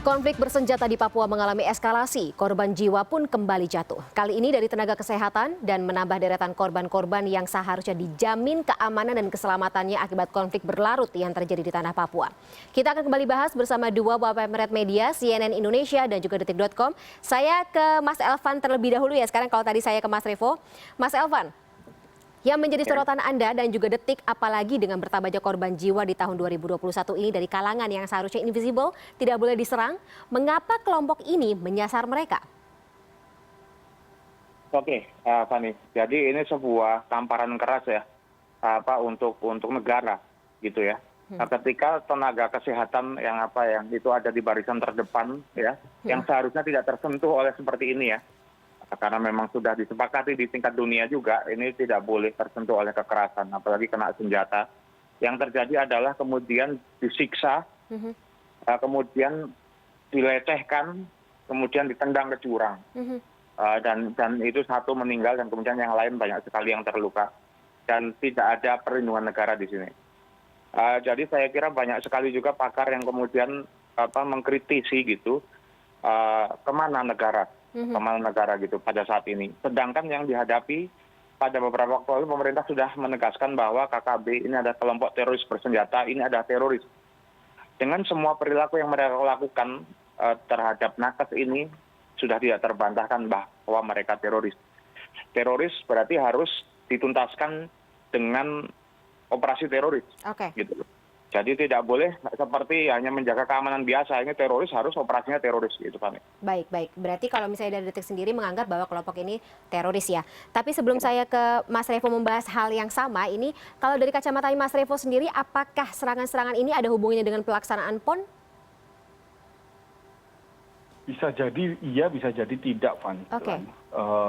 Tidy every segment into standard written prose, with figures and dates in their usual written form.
Konflik bersenjata di Papua mengalami eskalasi, korban jiwa pun kembali jatuh. Kali ini dari tenaga kesehatan dan menambah deretan korban-korban yang seharusnya dijamin keamanan dan keselamatannya akibat konflik berlarut yang terjadi di tanah Papua. Kita akan kembali bahas bersama dua pemret media, CNN Indonesia dan juga Detik.com. Saya ke Mas Elvan terlebih dahulu ya, sekarang kalau tadi saya ke Mas Revo. Mas Elvan, yang menjadi sorotan Anda dan juga Detik, apalagi dengan bertambahnya korban jiwa di tahun 2021 ini dari kalangan yang seharusnya invisible, tidak boleh diserang, mengapa kelompok ini menyasar mereka? Oke, Fani. Jadi ini sebuah tamparan keras ya, untuk negara, gitu ya. Nah, ketika tenaga kesehatan yang itu ada di barisan terdepan ya, yang seharusnya tidak tersentuh oleh seperti ini ya. Karena memang sudah disepakati di tingkat dunia juga, ini tidak boleh tersentuh oleh kekerasan, apalagi kena senjata. Yang terjadi adalah kemudian disiksa, kemudian dilecehkan, kemudian ditendang ke jurang. Dan itu satu meninggal dan kemudian yang lain banyak sekali yang terluka. Dan tidak ada perlindungan negara di sini. Jadi saya kira banyak sekali juga pakar yang kemudian mengkritisi gitu, kemana negara gitu pada saat ini. Sedangkan yang dihadapi pada beberapa waktu lalu pemerintah sudah menegaskan bahwa KKB ini ada kelompok teroris bersenjata, ini ada teroris. Dengan semua perilaku yang mereka lakukan terhadap nakes ini sudah tidak terbantahkan bahwa mereka teroris. Teroris berarti harus dituntaskan dengan operasi teroris. Gitu. Jadi tidak boleh seperti hanya menjaga keamanan biasa, ini teroris harus operasinya teroris gitu Pak. Baik. Berarti kalau misalnya dari Detik sendiri menganggap bahwa kelompok ini teroris ya. Tapi sebelum saya ke Mas Revo membahas hal yang sama, ini kalau dari kacamata Mas Revo sendiri, apakah serangan-serangan ini ada hubungannya dengan pelaksanaan PON? Bisa jadi iya, bisa jadi tidak, Van.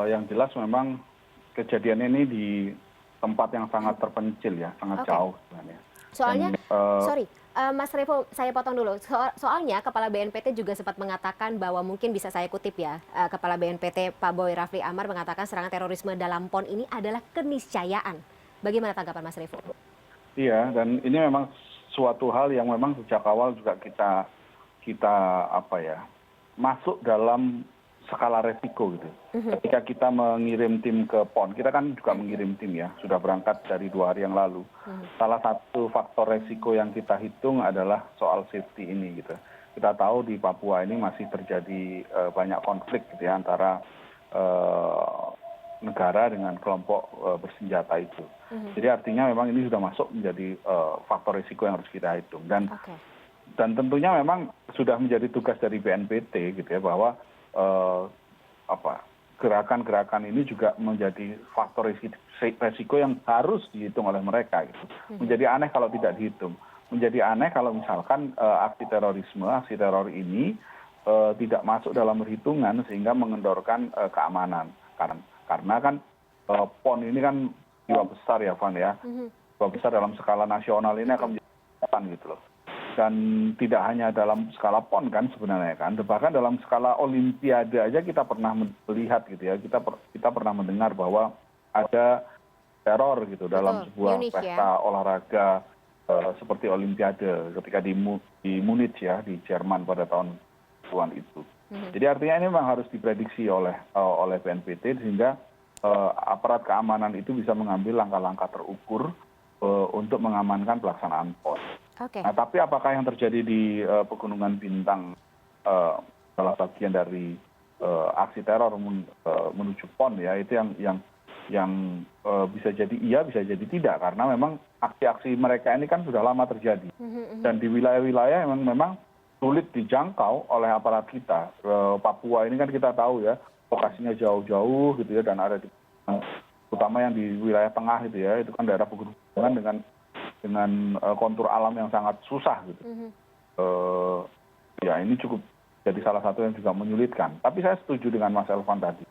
Yang jelas memang kejadian ini di tempat yang sangat terpencil ya, sangat jauh sebenarnya. Soalnya, Mas Revo, saya potong dulu. Soalnya Kepala BNPT juga sempat mengatakan bahwa mungkin bisa saya kutip ya, Kepala BNPT Pak Boy Rafli Amar mengatakan serangan terorisme dalam PON ini adalah keniscayaan. Bagaimana tanggapan Mas Revo? Iya, dan ini memang suatu hal yang memang sejak awal juga kita masuk dalam skala resiko gitu. Ketika kita mengirim tim ke PON, kita kan juga mengirim tim ya, sudah berangkat dari 2 hari yang lalu. Salah satu faktor resiko yang kita hitung adalah soal safety ini gitu. Kita tahu di Papua ini masih terjadi banyak konflik gitu ya, antara negara dengan kelompok bersenjata itu. Jadi artinya memang ini sudah masuk menjadi faktor resiko yang harus kita hitung. Dan tentunya memang sudah menjadi tugas dari BNPT gitu ya, bahwa gerakan-gerakan ini juga menjadi faktor resiko yang harus dihitung oleh mereka gitu. Menjadi aneh kalau tidak dihitung. Menjadi aneh kalau misalkan aksi terorisme, aksi teror ini tidak masuk dalam perhitungan sehingga mengendorkan keamanan. Karena kan PON ini kan jiwa besar ya, Van ya. Jiwa besar dalam skala nasional ini akan menjadi gitu loh. Dan tidak hanya dalam skala PON kan sebenarnya kan, bahkan dalam skala olimpiade aja kita pernah melihat gitu ya, kita pernah mendengar bahwa ada teror gitu dalam sebuah pesta olahraga seperti olimpiade ketika di Munich ya, di Jerman pada tahun 2000-an itu. Jadi artinya ini memang harus diprediksi oleh BNPT sehingga aparat keamanan itu bisa mengambil langkah-langkah terukur untuk mengamankan pelaksanaan PON. Nah, tapi apakah yang terjadi di Pegunungan Bintang salah bagian dari aksi teror menuju PON ya, itu yang bisa jadi iya, bisa jadi tidak, karena memang aksi-aksi mereka ini kan sudah lama terjadi dan di wilayah-wilayah yang memang sulit dijangkau oleh aparat kita. Papua ini kan kita tahu ya, lokasinya jauh-jauh gitu ya, dan ada terutama yang di wilayah tengah itu ya, itu kan daerah pegunungan dengan kontur alam yang sangat susah gitu. Ya ini cukup jadi salah satu yang juga menyulitkan. Tapi saya setuju dengan Mas Elvan tadi,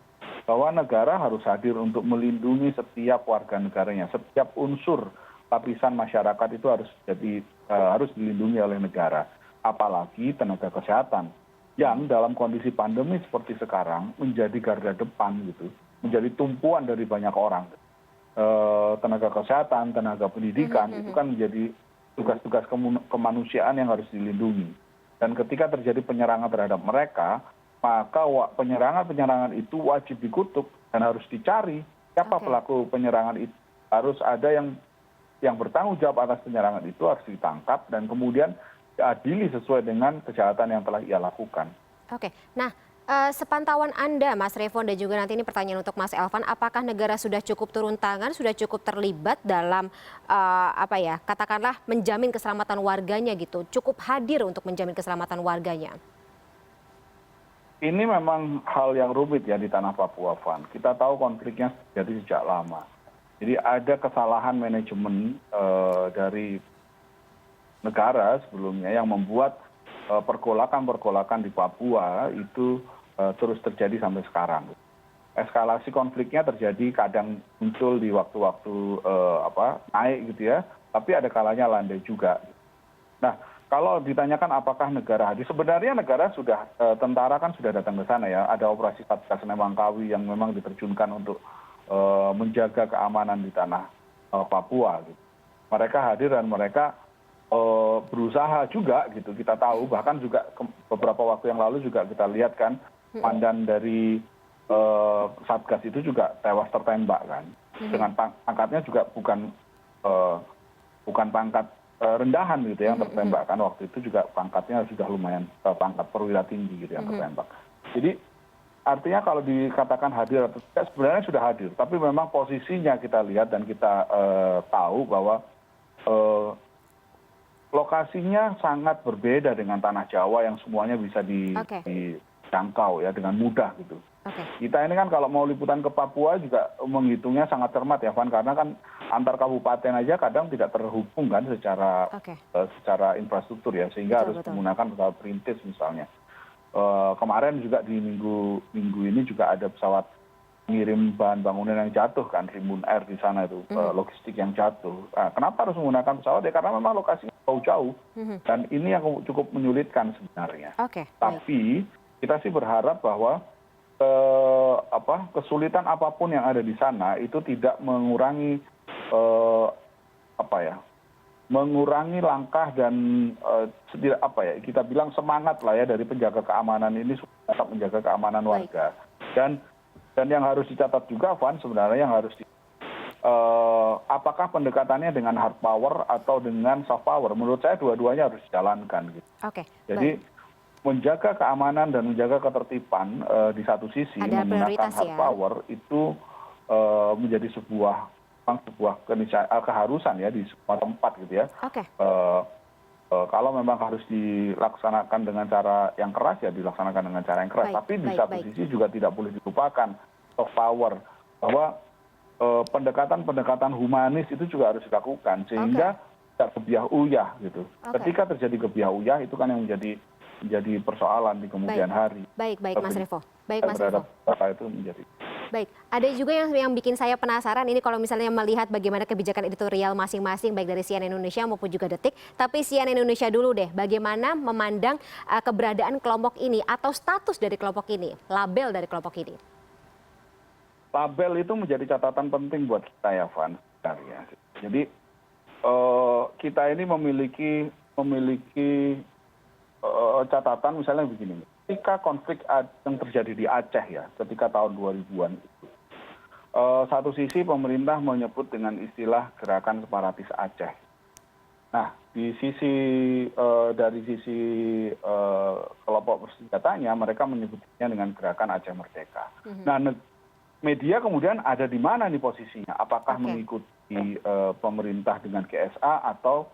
bahwa negara harus hadir untuk melindungi setiap warga negaranya, setiap unsur lapisan masyarakat itu harus dilindungi oleh negara. Apalagi tenaga kesehatan yang dalam kondisi pandemi seperti sekarang menjadi garda depan gitu, menjadi tumpuan dari banyak orang. Tenaga kesehatan, tenaga pendidikan itu kan menjadi tugas-tugas kemanusiaan yang harus dilindungi. Dan ketika terjadi penyerangan terhadap mereka, maka penyerangan-penyerangan itu wajib dikutuk dan harus dicari siapa pelaku penyerangan itu. Harus ada yang bertanggung jawab atas penyerangan itu, harus ditangkap dan kemudian diadili sesuai dengan kejahatan yang telah ia lakukan. Oke, nah sepantauan Anda, Mas Revo, dan juga nanti ini pertanyaan untuk Mas Elvan, apakah negara sudah cukup turun tangan, sudah cukup terlibat dalam katakanlah menjamin keselamatan warganya gitu, cukup hadir untuk menjamin keselamatan warganya? Ini memang hal yang rumit ya di tanah Papua, Van. Kita tahu konfliknya terjadi sejak lama. Jadi ada kesalahan manajemen dari negara sebelumnya yang membuat pergolakan-pergolakan di Papua itu terus terjadi sampai sekarang. Eskalasi konfliknya terjadi kadang muncul di waktu-waktu naik gitu ya, tapi ada kalanya landai juga. Nah, kalau ditanyakan apakah negara hadir, sebenarnya negara sudah, tentara kan sudah datang ke sana ya, ada operasi Satgas Nemangkawi yang memang diterjunkan untuk menjaga keamanan di tanah Papua. Gitu. Mereka hadir dan mereka berusaha juga gitu, kita tahu, bahkan juga beberapa waktu yang lalu juga kita lihat kan, komandan dari Satgas itu juga tewas tertembak kan, dengan pangkatnya juga bukan pangkat rendahan gitu yang tertembak kan, waktu itu juga pangkatnya sudah lumayan pangkat perwira tinggi gitu yang tertembak. Jadi artinya kalau dikatakan hadir atau tidak, sebenarnya sudah hadir, tapi memang posisinya kita lihat dan kita tahu bahwa lokasinya sangat berbeda dengan tanah Jawa yang semuanya bisa dijangkau ya dengan mudah gitu. Kita ini kan kalau mau liputan ke Papua juga menghitungnya sangat cermat ya, Van, karena kan antar kabupaten aja kadang tidak terhubung kan secara infrastruktur ya, sehingga harus menggunakan pesawat perintis misalnya. Kemarin juga di minggu ini juga ada pesawat mengirim bahan bangunan yang jatuh kan, Rimbun Air di sana itu, logistik yang jatuh. Kenapa harus menggunakan pesawat ya, karena memang lokasinya jauh-jauh dan ini yang cukup menyulitkan sebenarnya. Tapi kita sih berharap bahwa kesulitan apapun yang ada di sana itu tidak mengurangi mengurangi langkah dan kita bilang semangat lah ya dari penjaga keamanan ini tetap menjaga keamanan warga. Dan yang harus dicatat juga, Van, sebenarnya yang harus apakah pendekatannya dengan hard power atau dengan soft power? Menurut saya dua-duanya harus dijalankan gitu. Jadi menjaga keamanan dan menjaga ketertiban di satu sisi menggunakan hard power itu menjadi sebuah keharusan ya di semua tempat gitu ya. Kalau memang harus dilaksanakan dengan cara yang keras ya dilaksanakan dengan cara yang keras. Tapi di satu sisi juga tidak boleh dilupakan soft power, bahwa pendekatan humanis itu juga harus dilakukan sehingga tidak kebiah uyah gitu. Ketika terjadi kebiah uyah itu kan yang menjadi persoalan di kemudian hari. Baik Mas Revo. Itu menjadi. Baik, ada juga yang bikin saya penasaran ini kalau misalnya melihat bagaimana kebijakan editorial masing-masing baik dari CNN Indonesia maupun juga Detik. Tapi CNN Indonesia dulu deh, bagaimana memandang keberadaan kelompok ini atau status dari kelompok ini, label dari kelompok ini? Label itu menjadi catatan penting buat kita ya, Van. Jadi kita ini memiliki catatan misalnya begini. Ketika konflik yang terjadi di Aceh ya, ketika tahun 2000-an itu, satu sisi pemerintah menyebut dengan istilah gerakan separatis Aceh. Nah, dari sisi kelompok bersenjatanya, mereka menyebutnya dengan gerakan Aceh Merdeka. Nah, media kemudian ada di mana nih posisinya? Apakah mengikuti pemerintah dengan GSA atau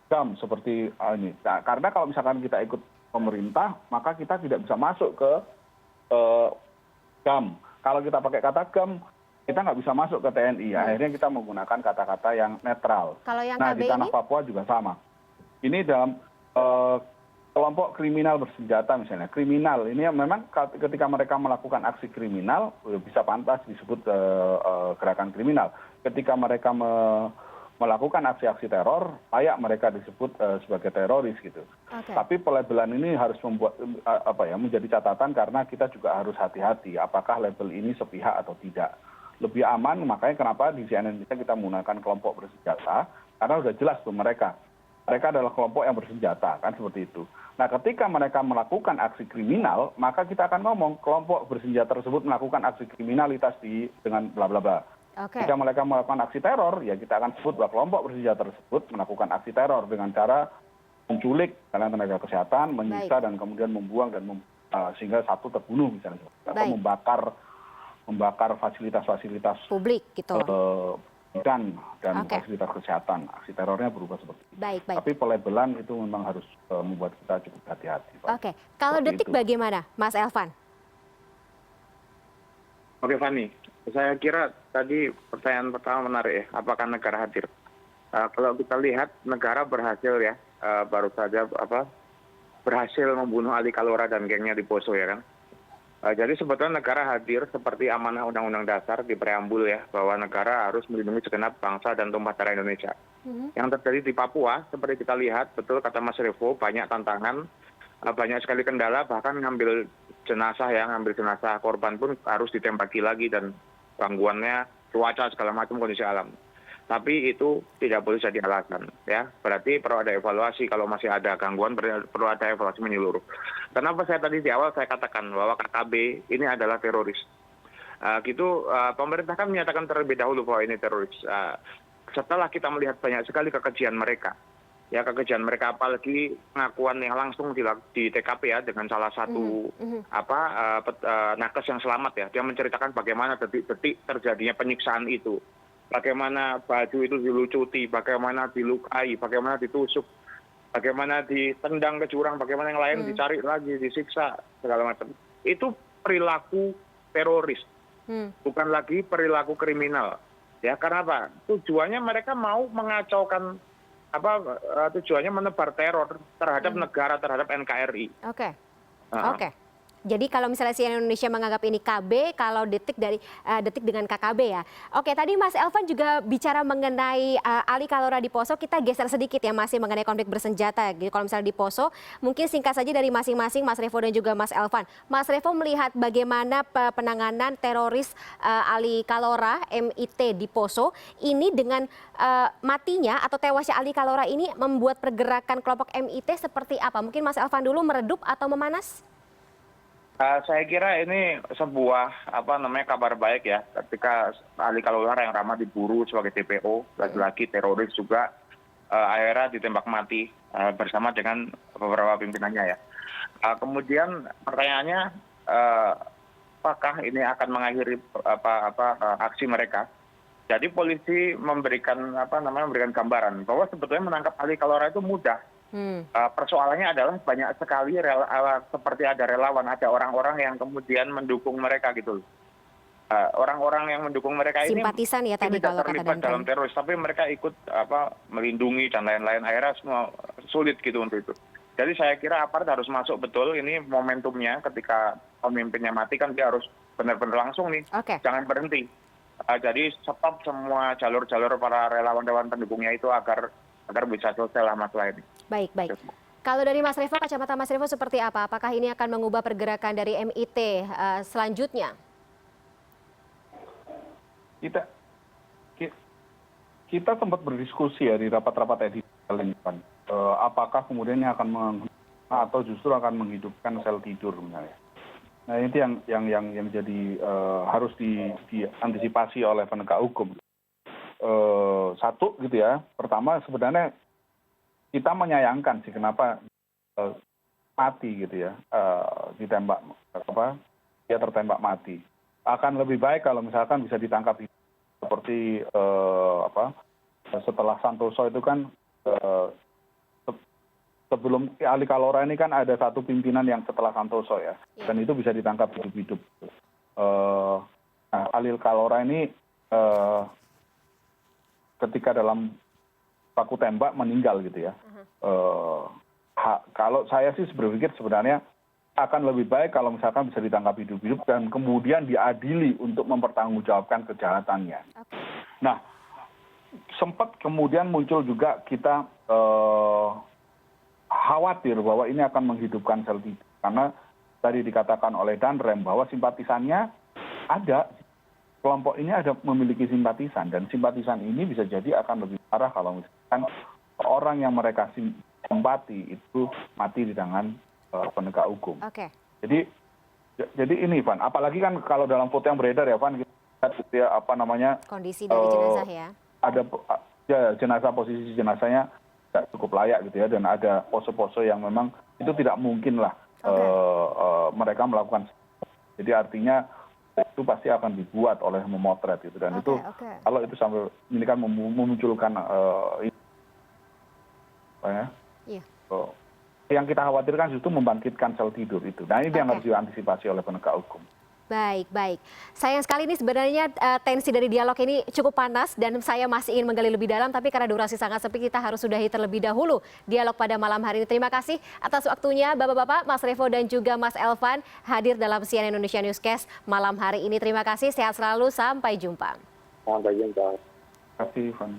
GAM seperti ini? Nah, karena kalau misalkan kita ikut pemerintah, maka kita tidak bisa masuk ke GAM. Kalau kita pakai kata GAM, kita nggak bisa masuk ke TNI. Akhirnya kita menggunakan kata-kata yang netral. Nah, di tanah Papua juga sama. Ini dalam kelompok kriminal bersenjata misalnya. Kriminal ini memang ketika mereka melakukan aksi kriminal, bisa pantas disebut gerakan kriminal. Ketika mereka melakukan aksi-aksi teror, layak mereka disebut sebagai teroris gitu. Tapi pelabelan ini harus menjadi catatan karena kita juga harus hati-hati apakah label ini sepihak atau tidak. Lebih aman, makanya kenapa di CNN kita menggunakan kelompok bersenjata, karena sudah jelas tuh mereka mereka adalah kelompok yang bersenjata, kan seperti itu. Nah, ketika mereka melakukan aksi kriminal, maka kita akan ngomong kelompok bersenjata tersebut melakukan aksi kriminalitas dengan bla bla bla. Oke. Jika mereka melakukan aksi teror, ya kita akan sebut bahwa kelompok bersenjata tersebut melakukan aksi teror dengan cara menculik tenaga kesehatan, menyiksa dan kemudian membuang sehingga satu terbunuh misalnya, atau membakar fasilitas-fasilitas Publik gitu. dan fasilitas kesehatan. Aksi terornya berubah seperti itu. Baik. Tapi pelabelan itu memang harus membuat kita cukup hati-hati, Pak. Oke. Kalau Seperti Detik itu. bagaimana, Mas Elvan? Oke, Fani. Saya kira tadi pertanyaan pertama menarik ya, apakah negara hadir? Kalau kita lihat negara berhasil ya, baru saja berhasil membunuh Ali Kalora dan gengnya di Poso ya kan. Jadi sebetulnya negara hadir seperti amanah Undang-Undang Dasar di preambul ya, bahwa negara harus melindungi segenap bangsa dan tumpah darah Indonesia. Yang terjadi di Papua, seperti kita lihat, betul kata Mas Revo, banyak tantangan, banyak sekali kendala, bahkan ngambil jenazah korban pun harus ditembaki lagi dan gangguannya cuaca segala macam kondisi alam. Tapi itu tidak boleh jadi alasan ya. Berarti perlu ada evaluasi, kalau masih ada gangguan perlu ada evaluasi menyeluruh. Kenapa saya tadi di awal saya katakan bahwa KKB ini adalah teroris. Pemerintah kan menyatakan terlebih dahulu bahwa ini teroris. Setelah kita melihat banyak sekali kekejian mereka. Ya, kekejian mereka apalagi pengakuan yang langsung di TKP ya, dengan salah satu nakes yang selamat ya. Dia menceritakan bagaimana detik-detik terjadinya penyiksaan itu. Bagaimana baju itu dilucuti, bagaimana dilukai, bagaimana ditusuk, bagaimana ditendang ke jurang, bagaimana yang lain dicari lagi, disiksa, segala macam. Itu perilaku teroris, bukan lagi perilaku kriminal. Ya, karena apa? Tujuannya mereka mau mengacaukan, tujuannya menebar teror terhadap negara, terhadap NKRI. Oke. Jadi kalau misalnya CNN Indonesia menganggap ini KB, kalau Detik dengan KKB ya. Oke, tadi Mas Elvan juga bicara mengenai Ali Kalora di Poso. Kita geser sedikit ya, masih mengenai konflik bersenjata. Jadi kalau misalnya di Poso, mungkin singkat saja dari masing-masing Mas Revo dan juga Mas Elvan. Mas Revo melihat bagaimana penanganan teroris Ali Kalora MIT di Poso ini dengan matinya atau tewasnya Ali Kalora ini membuat pergerakan kelompok MIT seperti apa? Mungkin Mas Elvan dulu, meredup atau memanas? Saya kira ini sebuah kabar baik ya, ketika Ali Kalora yang ramah diburu sebagai DPO, lagi-lagi teroris juga, akhirnya ditembak mati bersama dengan beberapa pimpinannya ya. Kemudian pertanyaannya, apakah ini akan mengakhiri aksi mereka? Jadi polisi memberikan gambaran bahwa sebetulnya menangkap Ali Kalora itu mudah. Persoalannya adalah banyak sekali seperti ada relawan, ada orang-orang yang kemudian mendukung mereka gitu. Orang-orang yang mendukung mereka ini simpatisan ya tadi tidak kalau kata terlibat dalam teroris, tapi mereka ikut melindungi dan lain-lain, akhirnya semua sulit gitu untuk itu. Jadi saya kira aparat harus masuk betul, ini momentumnya ketika pemimpinnya mati kan dia harus benar-benar langsung nih, jangan berhenti. Jadi stop semua jalur-jalur para relawan-relawan pendukungnya itu agar bisa selesai lah masalah ini. Baik. Kalau dari Mas Revo, kacamata Mas Revo seperti apa? Apakah ini akan mengubah pergerakan dari MIT selanjutnya? Kita sempat berdiskusi ya di rapat-rapat edisi apakah kemudian ini akan atau justru akan menghidupkan sel tidur misalnya. Nah, itu yang jadi harus diantisipasi oleh penegak hukum. Satu gitu ya, pertama sebenarnya kita menyayangkan sih kenapa mati gitu ya, ditembak dia tertembak mati. Akan lebih baik kalau misalkan bisa ditangkap seperti setelah Santoso itu kan sebelum Ali Kalora ini kan ada satu pimpinan yang setelah Santoso ya, dan itu bisa ditangkap hidup-hidup. Ali Kalora ini ketika dalam baku tembak meninggal gitu ya. Kalau saya sih berpikir sebenarnya akan lebih baik kalau misalkan bisa ditangkap hidup-hidup dan kemudian diadili untuk mempertanggungjawabkan kejahatannya. Nah, sempat kemudian muncul juga kita khawatir bahwa ini akan menghidupkan sel tidur. Karena tadi dikatakan oleh Danrem bahwa simpatisannya ada. Kelompok ini memiliki simpatisan, dan simpatisan ini bisa jadi akan lebih parah kalau misalkan orang yang mereka simpati itu mati di tangan penegak hukum. Oke. Jadi ini Van, apalagi kan kalau dalam foto yang beredar ya Van, kita lihat gitu ya, apa namanya, Kondisi dari jenazah ya. ada jenazah, posisi jenazahnya tidak cukup layak gitu ya, dan ada pose-pose yang memang itu tidak mungkin lah mereka melakukan. Jadi artinya itu pasti akan dibuat oleh memotret gitu, dan itu kalau itu sampai ini kan memunculkan yang kita khawatirkan justru membangkitkan sel tidur itu. Nah ini yang harus diantisipasi oleh penegak hukum. Baik, baik. Sayang sekali ini sebenarnya tensi dari dialog ini cukup panas dan saya masih ingin menggali lebih dalam, tapi karena durasi sangat sempit kita harus sudahi terlebih dahulu dialog pada malam hari ini. Terima kasih atas waktunya Bapak-Bapak, Mas Revo dan juga Mas Elvan hadir dalam CNN Indonesia Newscast malam hari ini. Terima kasih, sehat selalu, sampai jumpa. Sampai jumpa. Terima kasih Van.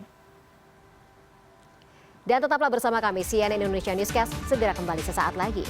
Dan tetaplah bersama kami CNN Indonesia Newscast, segera kembali sesaat lagi.